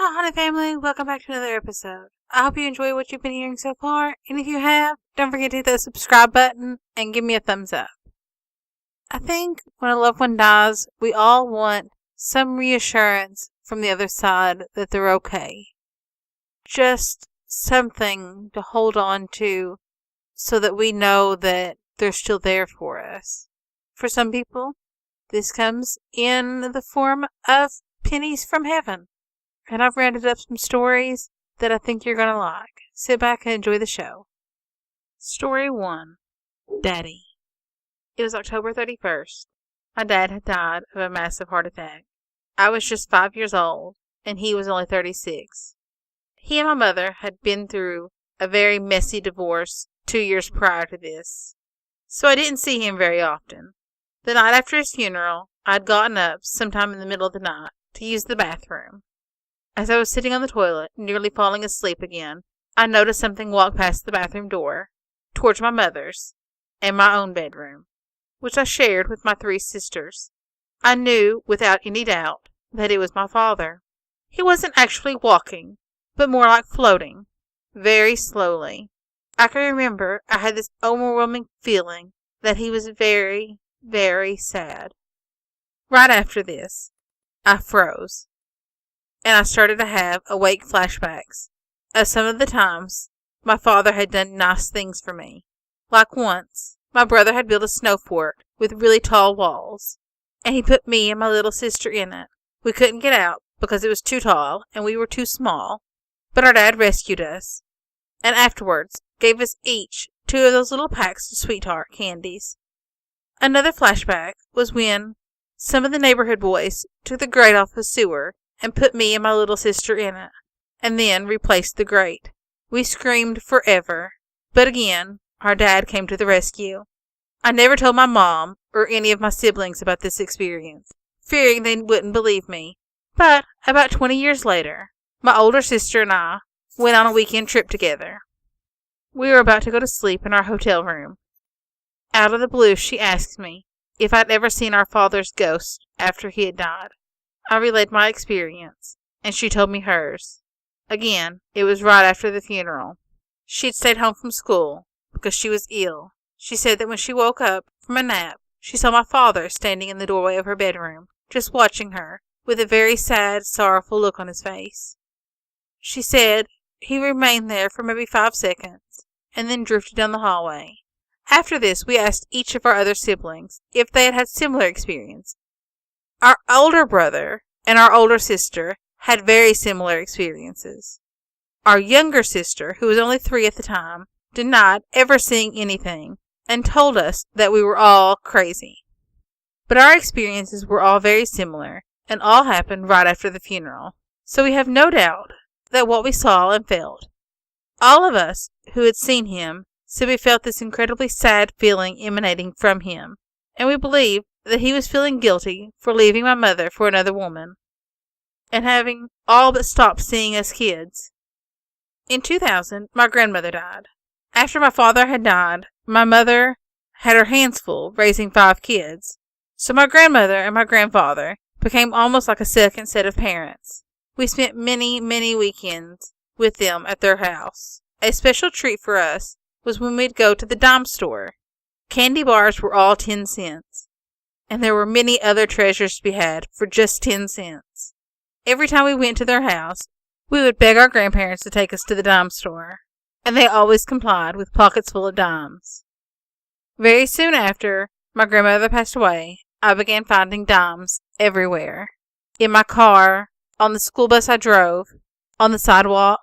Aloha, honey family. Welcome back to another episode. I hope you enjoy what you've been hearing so far, and if you have, don't forget to hit that subscribe button and give me a thumbs up. I think when a loved one dies, we all want some reassurance from the other side that they're okay. Just something to hold on to so that we know that they're still there for us. For some people, this comes in the form of pennies from heaven. And I've rounded up some stories that I think you're going to like. Sit back and enjoy the show. Story 1. Daddy. It was October 31st. My dad had died of a massive heart attack. I was just 5 years old, and he was only 36. He and my mother had been through a very messy divorce 2 years prior to this, so I didn't see him very often. The night after his funeral, I'd gotten up sometime in the middle of the night to use the bathroom. As I was sitting on the toilet, nearly falling asleep again, I noticed something walk past the bathroom door, towards my mother's, and my own bedroom, which I shared with my 3 sisters. I knew, without any doubt, that it was my father. He wasn't actually walking, but more like floating, very slowly. I can remember I had this overwhelming feeling that he was very, very sad. Right after this, I froze. And I started to have awake flashbacks of some of the times my father had done nice things for me. Like once, my brother had built a snow fort with really tall walls, and he put me and my little sister in it. We couldn't get out because it was too tall and we were too small, but our dad rescued us, and afterwards gave us each 2 of those little packs of sweetheart candies. Another flashback was when some of the neighborhood boys took the grate off the sewer and put me and my little sister in it, and then replaced the grate. We screamed forever, but again, our dad came to the rescue. I never told my mom or any of my siblings about this experience, fearing they wouldn't believe me. But about 20 years later, my older sister and I went on a weekend trip together. We were about to go to sleep in our hotel room. Out of the blue, she asked me if I'd ever seen our father's ghost after he had died. I relayed my experience, and she told me hers. Again, it was right after the funeral. She'd stayed home from school because she was ill. She said that when she woke up from a nap, she saw my father standing in the doorway of her bedroom, just watching her, with a very sad, sorrowful look on his face. She said he remained there for maybe 5 seconds, and then drifted down the hallway. After this, we asked each of our other siblings if they had had similar experience. Our older brother and our older sister had very similar experiences. Our younger sister, who was only 3 at the time, denied ever seeing anything and told us that we were all crazy. But our experiences were all very similar and all happened right after the funeral, so we have no doubt that what we saw and felt. All of us who had seen him said we felt this incredibly sad feeling emanating from him, and we believe that he was feeling guilty for leaving my mother for another woman, and having all but stopped seeing us kids. In 2000, my grandmother died. After my father had died, my mother had her hands full raising 5 kids, so my grandmother and my grandfather became almost like a second set of parents. We spent many, many weekends with them at their house. A special treat for us was when we'd go to the dime store. Candy bars were all 10 cents. And there were many other treasures to be had for just 10 cents. Every time we went to their house, we would beg our grandparents to take us to the dime store, and they always complied with pockets full of dimes. Very soon after my grandmother passed away, I began finding dimes everywhere. In my car, on the school bus I drove, on the sidewalk,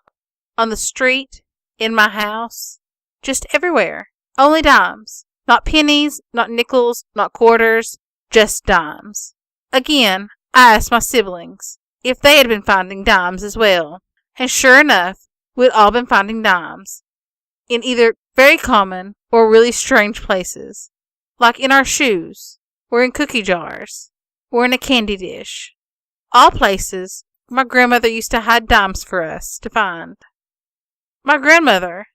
on the street, in my house, just everywhere. Only dimes. Not pennies, not nickels, not quarters. Just dimes. Again, I asked my siblings if they had been finding dimes as well, and sure enough, we'd all been finding dimes, in either very common or really strange places, like in our shoes, or in cookie jars, or in a candy dish. All places my grandmother used to hide dimes for us to find. My grandmother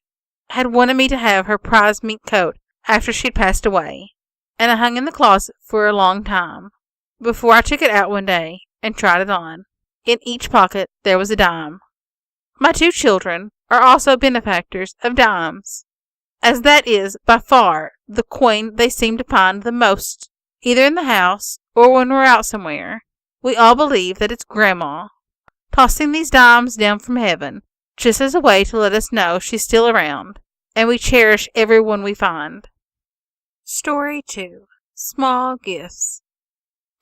had wanted me to have her prize mink coat after she'd passed away, and I hung in the closet for a long time, before I took it out one day and tried it on. In each pocket there was a dime. My 2 children are also benefactors of dimes, as that is by far the coin they seem to find the most, either in the house or when we're out somewhere. We all believe that it's Grandma, tossing these dimes down from heaven, just as a way to let us know she's still around, and we cherish every one we find. Story 2. Small Gifts.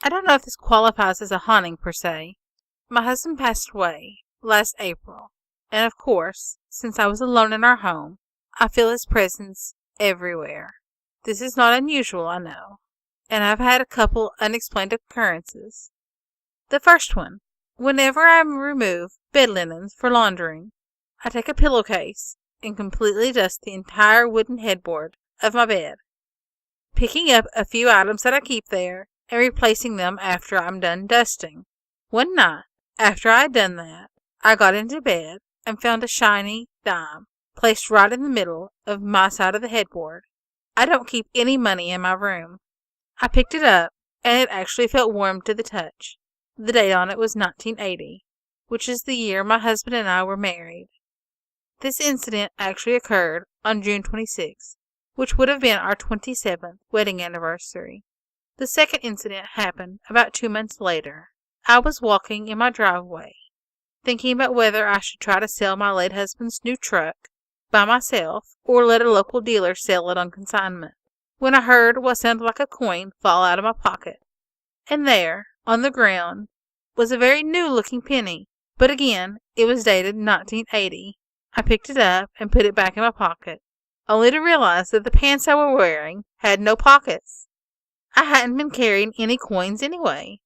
I don't know if this qualifies as a haunting per se. My husband passed away last April, and of course, since I was alone in our home, I feel his presence everywhere. This is not unusual, I know, and I've had a couple unexplained occurrences. The first one, whenever I remove bed linens for laundering, I take a pillowcase and completely dust the entire wooden headboard of my bed, picking up a few items that I keep there and replacing them after I'm done dusting. One night, after I had done that, I got into bed and found a shiny dime placed right in the middle of my side of the headboard. I don't keep any money in my room. I picked it up, and it actually felt warm to the touch. The date on it was 1980, which is the year my husband and I were married. This incident actually occurred on June 26th, which would have been our 27th wedding anniversary. The second incident happened about 2 months later. I was walking in my driveway, thinking about whether I should try to sell my late husband's new truck by myself or let a local dealer sell it on consignment, when I heard what sounded like a coin fall out of my pocket. And there, on the ground, was a very new-looking penny, but again, it was dated 1980. I picked it up and put it back in my pocket, only to realize that the pants I was wearing had no pockets. I hadn't been carrying any coins anyway.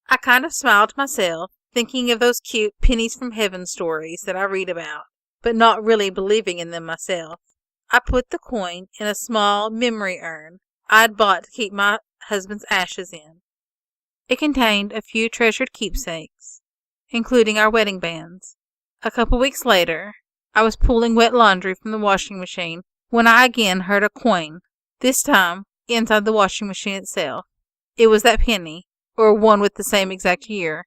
I kind of smiled to myself, thinking of those cute pennies from heaven stories that I read about, but not really believing in them myself. I put the coin in a small memory urn I'd bought to keep my husband's ashes in. It contained a few treasured keepsakes, including our wedding bands. A couple weeks later, I was pulling wet laundry from the washing machine when I again heard a coin, this time inside the washing machine itself. It was that penny, or one with the same exact year.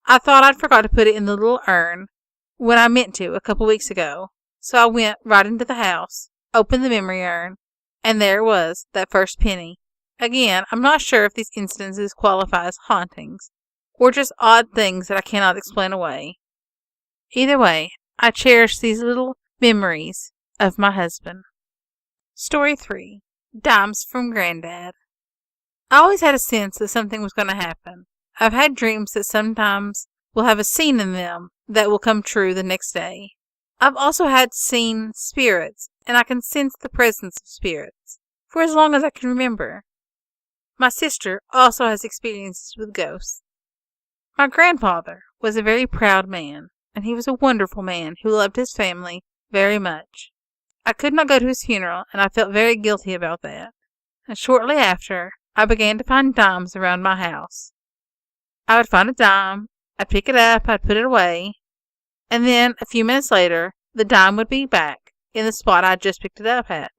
I thought I'd forgot to put it in the little urn when I meant to a couple weeks ago, so I went right into the house, opened the memory urn, and there it was, that first penny. Again, I'm not sure if these instances qualify as hauntings, or just odd things that I cannot explain away. Either way, I cherish these little memories of my husband. Story 3. Dimes from Granddad. I always had a sense that something was going to happen. I've had dreams that sometimes will have a scene in them that will come true the next day. I've also had seen spirits, and I can sense the presence of spirits for as long as I can remember. My sister also has experiences with ghosts. My grandfather was a very proud man, and he was a wonderful man who loved his family very much. I could not go to his funeral, and I felt very guilty about that. And shortly after, I began to find dimes around my house. I would find a dime, I'd pick it up, I'd put it away, and then a few minutes later, the dime would be back in the spot I'd just picked it up at.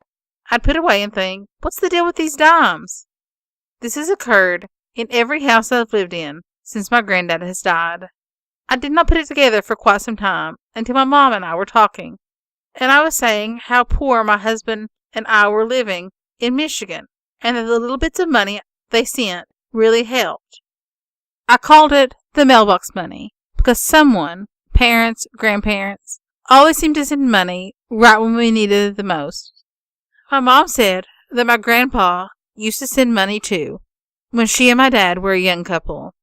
I'd put it away and think, what's the deal with these dimes? This has occurred in every house I've lived in since my granddad has died. I did not put it together for quite some time until my mom and I were talking, and I was saying how poor my husband and I were living in Michigan, and that the little bits of money they sent really helped. I called it the mailbox money because someone, parents, grandparents, always seemed to send money right when we needed it the most. My mom said that my grandpa used to send money too, when she and my dad were a young couple.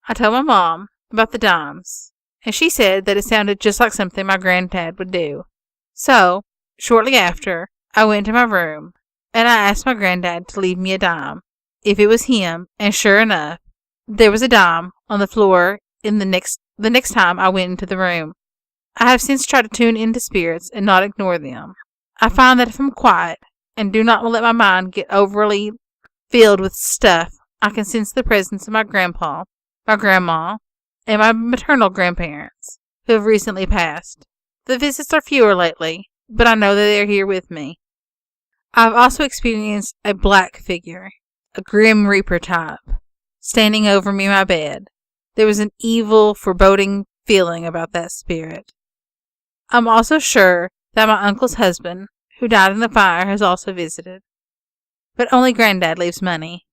I told my mom about the dimes, and she said that it sounded just like something my granddad would do. So, shortly after, I went to my room, and I asked my granddad to leave me a dime, if it was him, and sure enough, there was a dime on the floor in the next time I went into the room. I have since tried to tune into spirits and not ignore them. I find that if I'm quiet and do not let my mind get overly filled with stuff, I can sense the presence of my grandpa, my grandma, and my maternal grandparents, who have recently passed. The visits are fewer lately, but I know that they are here with me. I've also experienced a black figure, a grim reaper type, standing over me in my bed. there was an evil, foreboding feeling about that spirit. I'm also sure that my uncle's husband, who died in the fire, has also visited. But only Granddad leaves money.